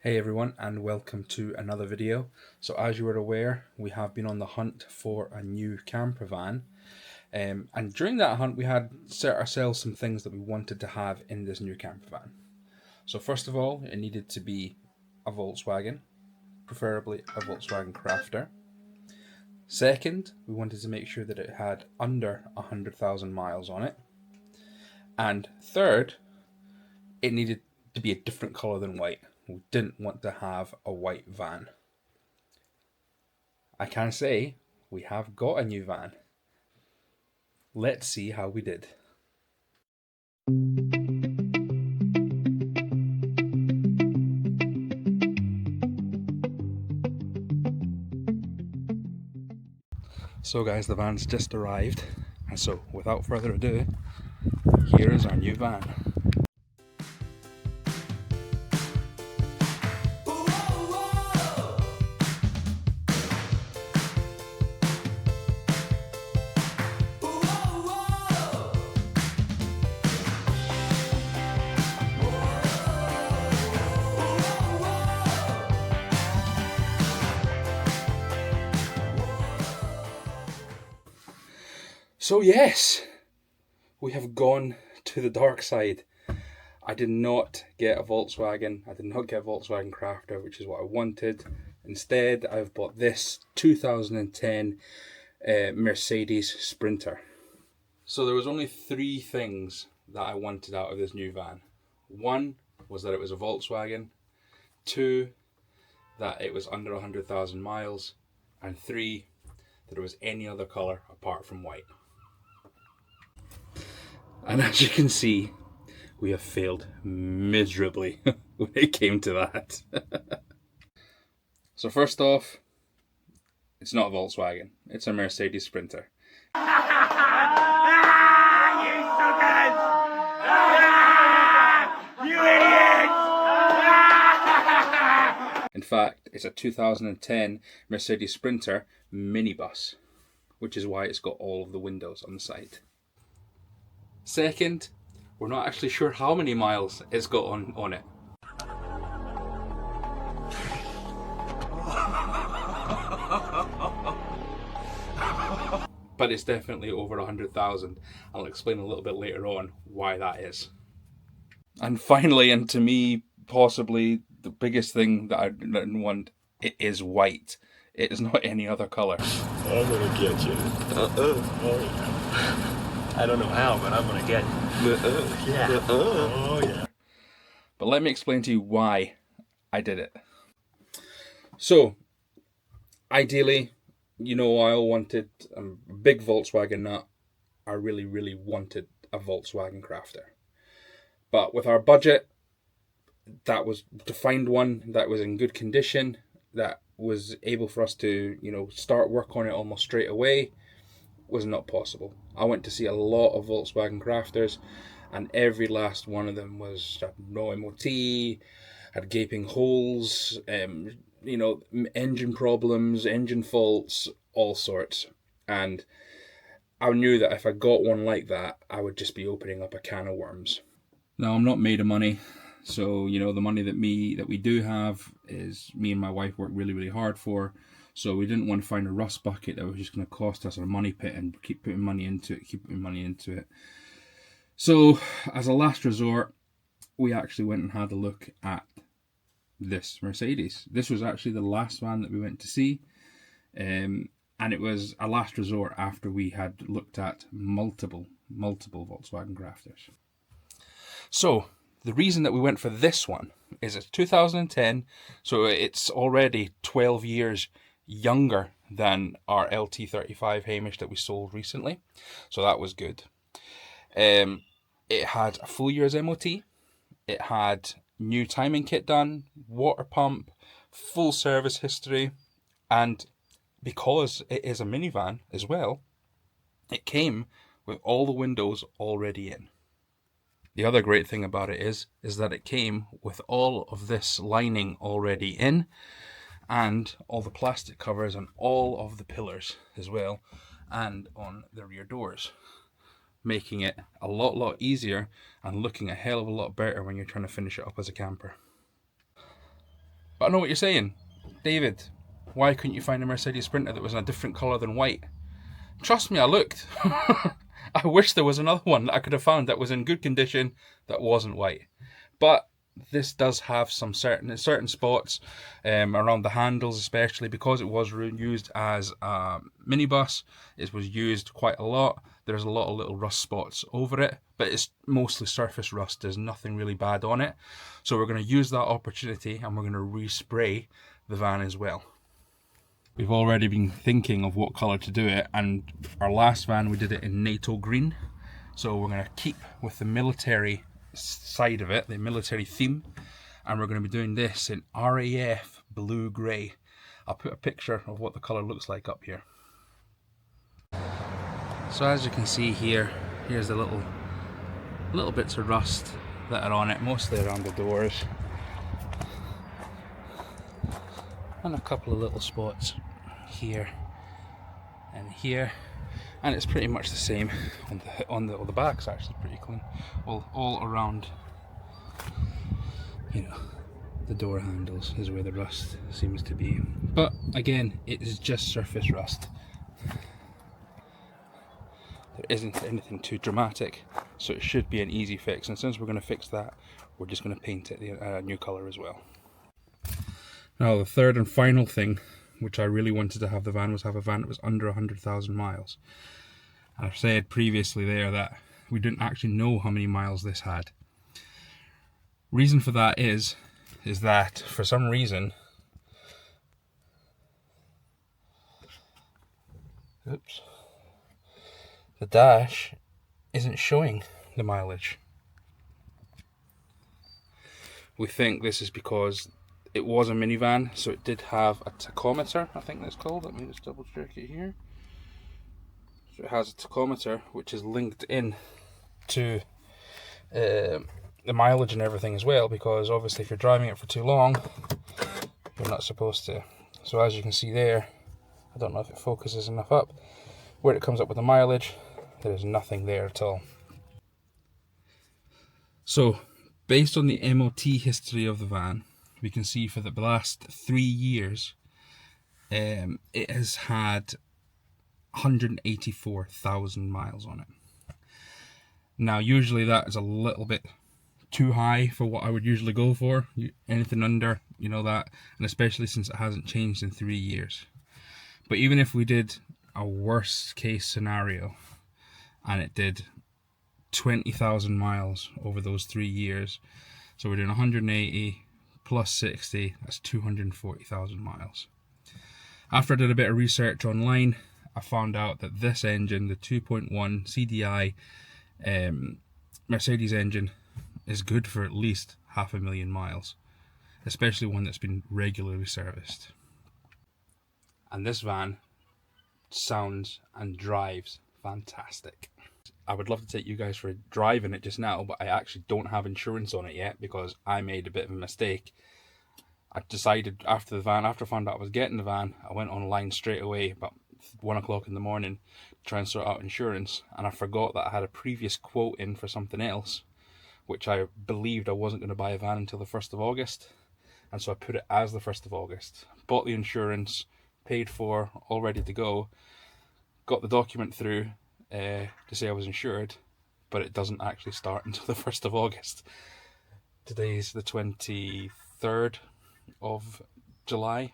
Hey everyone, and welcome to another video. So as you are aware, we have been on the hunt for a new camper van, and during that hunt we had set ourselves some things that we wanted to have in this new camper van. So first of all, it needed to be a Volkswagen, preferably a Volkswagen Crafter. Second, we wanted to make sure that it had under 100,000 miles on it. And third, it needed to be a different colour than white. We didn't want to have a white van. I can say we have got a new van. Let's see how we did. So guys, the van's just arrived, and so without further ado, here is our new van. So yes, we have gone to the dark side. I did not get a Volkswagen. I did not get a Volkswagen Crafter, which is what I wanted. Instead, I've bought this 2010 Mercedes Sprinter. So there was only three things that I wanted out of this new van. One was that it was a Volkswagen. Two, that it was under 100,000 miles. And three, that it was any other colour apart from white. And as you can see, we have failed miserably when it came to that. So first off, it's not a Volkswagen, it's a Mercedes Sprinter. In fact, it's a 2010 Mercedes Sprinter minibus, which is why it's got all of the windows on the side. Second, we're not actually sure how many miles it's got on it. But it's definitely over 100,000. I'll explain a little bit later on why that is. And finally, and to me, possibly the biggest thing that I didn't want, it is white. It is not any other colour. I'm gonna get you. I don't know how, but I'm gonna get you. Yeah. Oh yeah. But let me explain to you why I did it. So, ideally, I all wanted a big Volkswagen nut. I really, really wanted a Volkswagen Crafter. But with our budget, that was to find one that was in good condition, that was able for us to, start work on it almost straight away, was not possible. I went to see a lot of Volkswagen Crafters, and every last one of them was no MOT, had gaping holes, engine problems, engine faults, all sorts. And I knew that if I got one like that, I would just be opening up a can of worms. Now, I'm not made of money, so the money that we do have is me and my wife work really, really hard for. So we didn't want to find a rust bucket that was just going to cost us a money pit and keep putting money into it. So as a last resort, we actually went and had a look at this Mercedes. This was actually the last van that we went to see, and it was a last resort after we had looked at multiple Volkswagen Crafters. So the reason that we went for this one is it's 2010, so it's already 12 years younger than our LT35 Hamish that we sold recently, so that was good. It had a full year's MOT, it had new timing kit done, water pump, full service history, and because it is a minivan as well, it came with all the windows already in. The other great thing about it is that it came with all of this lining already in, and all the plastic covers on all of the pillars as well, and on the rear doors, making it a lot easier and looking a hell of a lot better when you're trying to finish it up as a camper. But I know what you're saying. David, why couldn't you find a Mercedes Sprinter that was in a different colour than white? Trust me, I looked. I wish there was another one that I could have found that was in good condition that wasn't white. But this does have some certain spots around the handles, especially because it was used as a minibus. It was used quite a lot. There's a lot of little rust spots over it, but it's mostly surface rust. There's nothing really bad on it. So we're going to use that opportunity and we're going to respray the van as well. We've already been thinking of what colour to do it, and our last van we did it in NATO green. So we're going to keep with the military side of it, the military theme, and we're going to be doing this in RAF blue grey. I'll put a picture of what the colour looks like up here. So as you can see here, here's the little bits of rust that are on it, mostly around the doors, and a couple of little spots here and here, and it's pretty much the same on the back's actually pretty clean, all around, you know, the door handles is where the rust seems to be, but again, it is just surface rust. There isn't anything too dramatic, so it should be an easy fix, and since we're going to fix that, we're just going to paint it a new colour as well. Now the third and final thing, which I really wanted to have the van, was have a van that was under 100,000 miles. And I've said previously there that we didn't actually know how many miles this had. Reason for that is that for some reason, oops, the dash isn't showing the mileage. We think this is because it was a minivan, so it did have a tachometer, I think that's called. Let me just double check it here. So it has a tachometer which is linked in to the mileage and everything as well, because obviously if you're driving it for too long, you're not supposed to. So as you can see there, I don't know if it focuses enough up, where it comes up with the mileage, there's nothing there at all. So based on the MOT history of the van, we can see for the last 3 years it has had 184,000 miles on it. Now usually that is a little bit too high for what I would usually go for. Anything under, you know, that, and especially since it hasn't changed in 3 years. But even if we did a worst case scenario and it did 20,000 miles over those 3 years, so we're doing 180 plus 60, that's 240,000 miles. After I did a bit of research online, I found out that this engine, the 2.1 CDI Mercedes engine, is good for at least 500,000 miles, especially one that's been regularly serviced. And this van sounds and drives fantastic. I would love to take you guys for a drive in it just now, but I actually don't have insurance on it yet because I made a bit of a mistake. I decided after I found out I was getting the van, I went online straight away about 1 o'clock in the morning to try and sort out insurance, and I forgot that I had a previous quote in for something else, which I believed I wasn't going to buy a van until the 1st of August, and so I put it as the 1st of August. Bought the insurance, paid for, all ready to go, got the document through to say I was insured, but it doesn't actually start until the 1st of August. Today's the 23rd of July,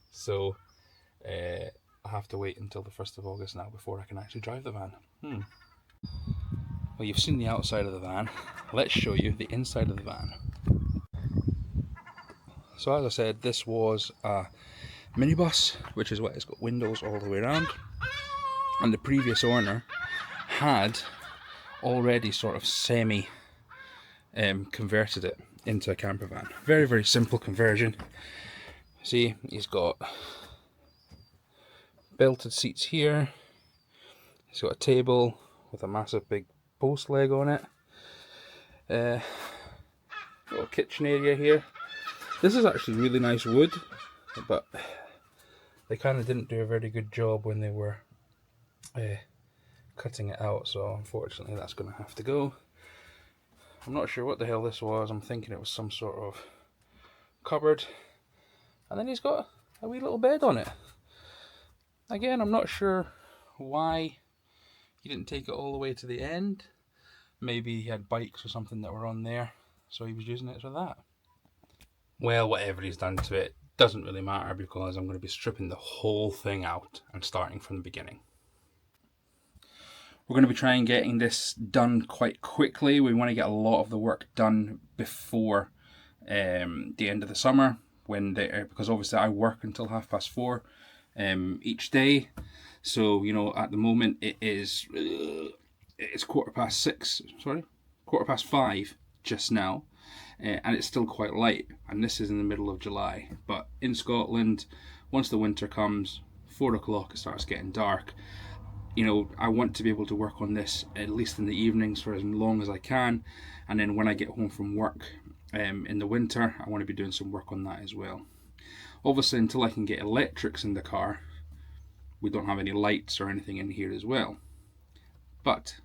so I have to wait until the 1st of August now before I can actually drive the van. Well, you've seen the outside of the van, let's show you the inside of the van. So as I said, this was a minibus, which is why it's got windows all the way around, and the previous owner had already sort of semi converted it into a camper van. Very, very simple conversion. See, he's got belted seats here, he's got a table with a massive big post leg on it, little kitchen area here. This is actually really nice wood, but they kind of didn't do a very good job when they were cutting it out, so unfortunately that's going to have to go. I'm not sure what the hell this was. I'm thinking it was some sort of cupboard. and then he's got a wee little bed on it. Again, I'm not sure why he didn't take it all the way to the end. Maybe he had bikes or something that were on there, so he was using it for that. Well, whatever he's done to it doesn't really matter, because I'm going to be stripping the whole thing out and starting from the beginning. We're going to be trying getting this done quite quickly. We want to get a lot of the work done before the end of the summer, because obviously I work until 4:30 each day. So, you know, at the moment it's 5:15 just now, and it's still quite light, and this is in the middle of July. But in Scotland, once the winter comes, 4 o'clock it starts getting dark. You know, I want to be able to work on this at least in the evenings for as long as I can, and then when I get home from work in the winter, I want to be doing some work on that as well. Obviously, until I can get electrics in the car, we don't have any lights or anything in here as well. But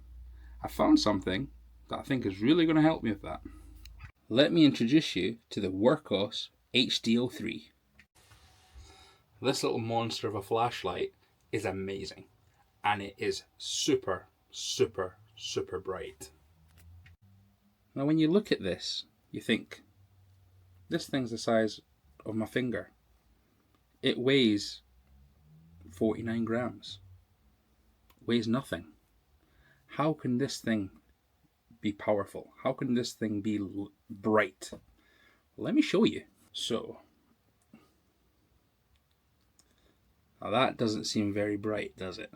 I found something that I think is really going to help me with that. Let me introduce you to the Workhos HD03. This little monster of a flashlight is amazing, and it is super, super, super bright. Now when you look at this, you think, this thing's the size of my finger. It weighs 49 grams. It weighs nothing. How can this thing be powerful? How can this thing be bright? Let me show you. So, now that doesn't seem very bright, does it?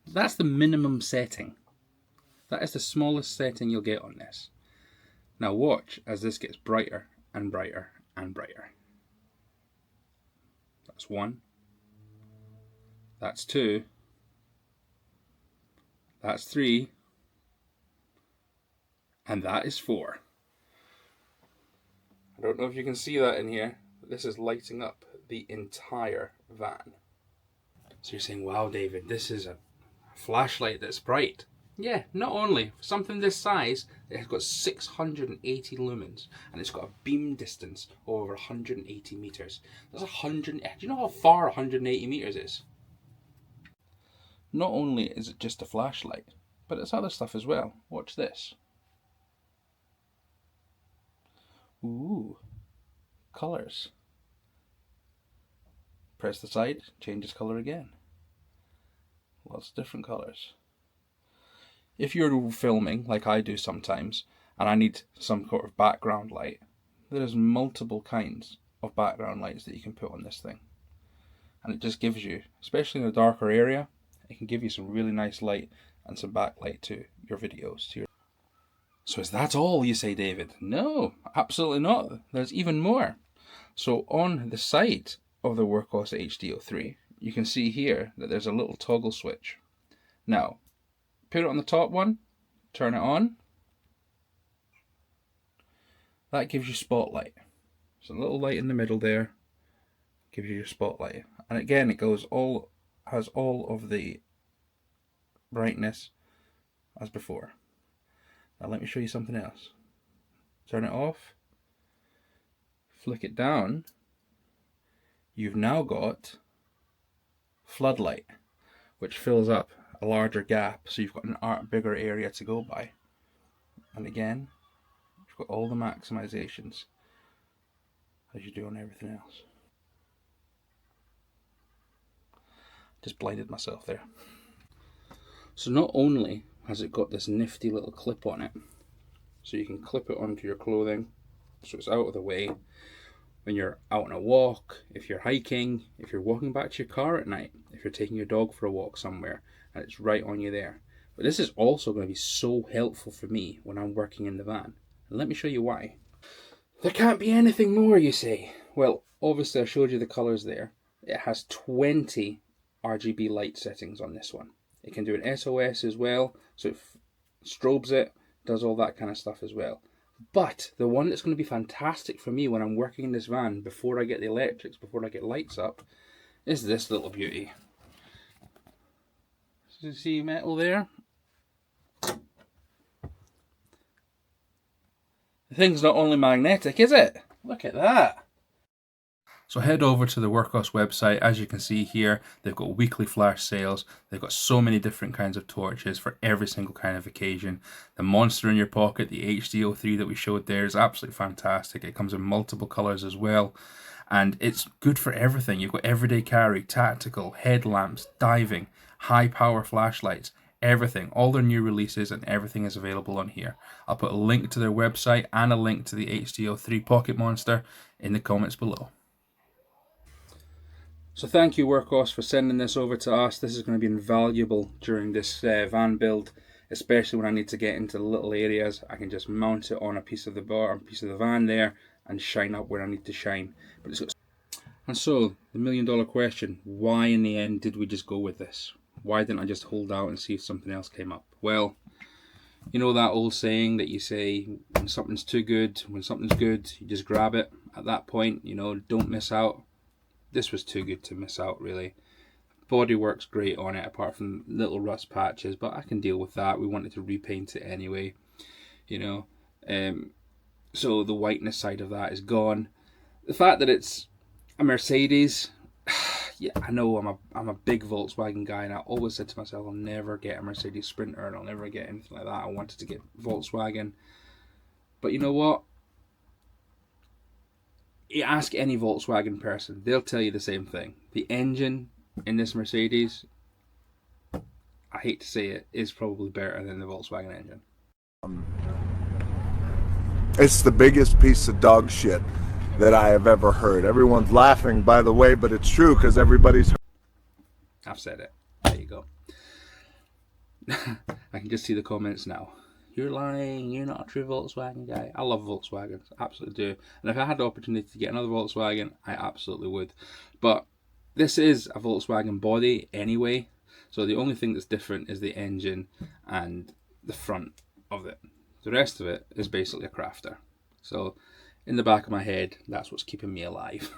That's the minimum setting. That is the smallest setting you'll get on this. Now watch as this gets brighter and brighter and brighter. That's 1. That's 2. That's 3. And that is 4. I don't know if you can see that in here, but this is lighting up the entire van. So you're saying, wow, David, this is a flashlight that's bright. Yeah, not only. For something this size, it's got 680 lumens, and it's got a beam distance of over 180 meters. That's 100. Do you know how far 180 meters is? Not only is it just a flashlight, but it's other stuff as well. Watch this. Ooh, colours. Press the side, changes colour again. Lots of different colours. If you're filming, like I do sometimes, and I need some sort of background light, there's multiple kinds of background lights that you can put on this thing. And it just gives you, especially in a darker area, it can give you some really nice light and some backlight to your videos. So is that all, you say, David? No, absolutely not. There's even more. So on the side of the Workhos HD03, you can see here that there's a little toggle switch. Now, put it on the top one, turn it on. That gives you spotlight. There's a little light in the middle there, gives you your spotlight. And again, it has all of the brightness as before. Now let me show you something else. Turn it off, flick it down. You've now got floodlight, which fills up a larger gap, so you've got an bigger area to go by. And again, you've got all the maximizations as you do on everything else. Just blinded myself there. So not only has it got this nifty little clip on it, so you can clip it onto your clothing, so it's out of the way when you're out on a walk, if you're hiking, if you're walking back to your car at night, if you're taking your dog for a walk somewhere, and it's right on you there. But this is also going to be so helpful for me when I'm working in the van. And let me show you why. There can't be anything more, you say. Well, obviously I showed you the colours there. It has 20 RGB light settings on this one. It can do an SOS as well, so it strobes it, does all that kind of stuff as well. But the one that's going to be fantastic for me when I'm working in this van, before I get the electrics, before I get lights up, is this little beauty. So you see metal there? The thing's not only magnetic, is it? Look at that. So head over to the Workhorse website. As you can see here, they've got weekly flash sales. They've got so many different kinds of torches for every single kind of occasion. The monster in your pocket, the HD03 that we showed there, is absolutely fantastic. It comes in multiple colors as well. And it's good for everything. You've got everyday carry, tactical, headlamps, diving, high power flashlights, everything. All their new releases and everything is available on here. I'll put a link to their website and a link to the HD03 Pocket Monster in the comments below. So thank you, Workhorse, for sending this over to us. This is going to be invaluable during this van build, especially when I need to get into the little areas. I can just mount it on a piece of the bar, a piece of the van there, and shine up where I need to shine. But it's got... And so, the $1,000,000 question, why in the end did we just go with this? Why didn't I just hold out and see if something else came up? Well, you know that old saying that you say, when something's too good, when something's good, you just grab it. At that point, you know, don't miss out. This was too good to miss out, really. Body works great on it, apart from little rust patches, but I can deal with that. We wanted to repaint it anyway, you know. So the whiteness side of that is gone. The fact that it's a Mercedes, yeah, I know I'm a big Volkswagen guy, and I always said to myself, I'll never get a Mercedes Sprinter, and I'll never get anything like that. I wanted to get Volkswagen. But you know what? You ask any Volkswagen person, they'll tell you the same thing. The engine in this Mercedes, I hate to say it, is probably better than the Volkswagen engine. It's the biggest piece of dog shit that I have ever heard. Everyone's laughing, by the way, but it's true because everybody's... I've said it. There you go. I can just see the comments now. You're lying, you're not a true Volkswagen guy. I love Volkswagens, absolutely do. And if I had the opportunity to get another Volkswagen, I absolutely would. But this is a Volkswagen body anyway, so the only thing that's different is the engine and the front of it. The rest of it is basically a crafter. So in the back of my head, that's what's keeping me alive.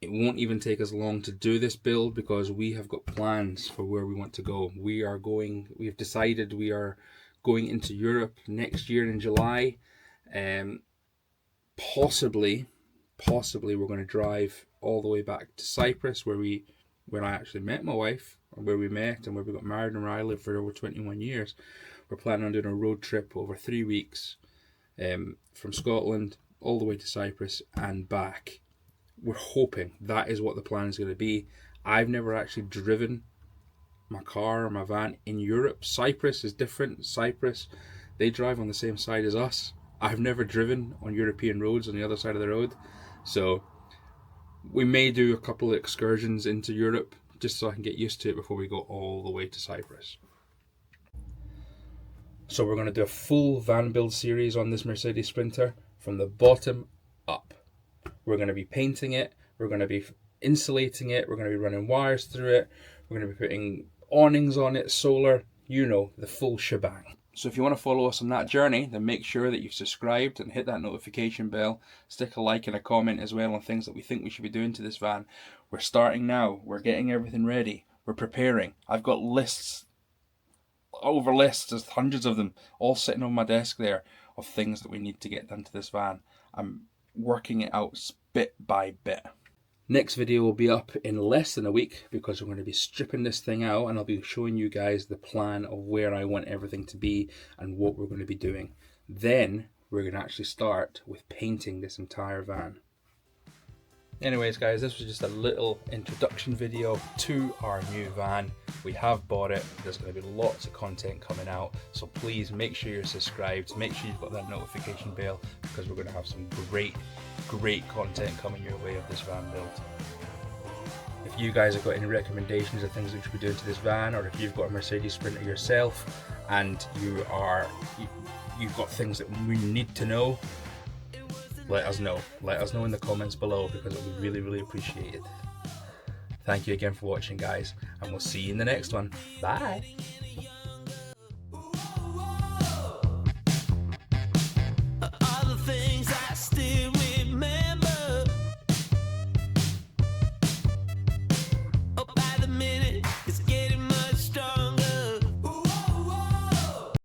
It won't even take us long to do this build because we have got plans for where we want to go. We've decided we are going into Europe next year in July. Possibly we're going to drive all the way back to Cyprus where I actually met my wife, or where we met and where we got married and where I lived for over 21 years. We're planning on doing a road trip over 3 weeks from Scotland all the way to Cyprus and back. We're hoping that is what the plan is going to be. I've never actually driven my car or my van in Europe. Cyprus is different. Cyprus, they drive on the same side as us. I've never driven on European roads on the other side of the road. So we may do a couple of excursions into Europe just so I can get used to it before we go all the way to Cyprus. So we're going to do a full van build series on this Mercedes Sprinter from the bottom up. We're going to be painting it, we're going to be insulating it, we're going to be running wires through it, we're going to be putting awnings on it, solar, you know, the full shebang. So if you want to follow us on that journey, then make sure that you've subscribed and hit that notification bell. Stick a like and a comment as well on things that we think we should be doing to this van. We're starting now, we're getting everything ready, we're preparing. I've got lists over lists, there's hundreds of them, all sitting on my desk there, of things that we need to get done to this van. I'm working it out bit by bit. Next video will be up in less than a week because we're going to be stripping this thing out and I'll be showing you guys the plan of where I want everything to be and what we're going to be doing. Then we're going to actually start with painting this entire van. Anyways guys, this was just a little introduction video to our new van. We have bought it, there's going to be lots of content coming out, so please make sure you're subscribed, make sure you've got that notification bell because we're going to have some great content coming your way of this van build. If you guys have got any recommendations of things that we should be doing to this van, or if you've got a Mercedes Sprinter yourself and you've got things that we need to know, let us know. Let us know in the comments below because it would be really appreciated. Thank you again for watching guys, and we'll see you in the next one. Bye!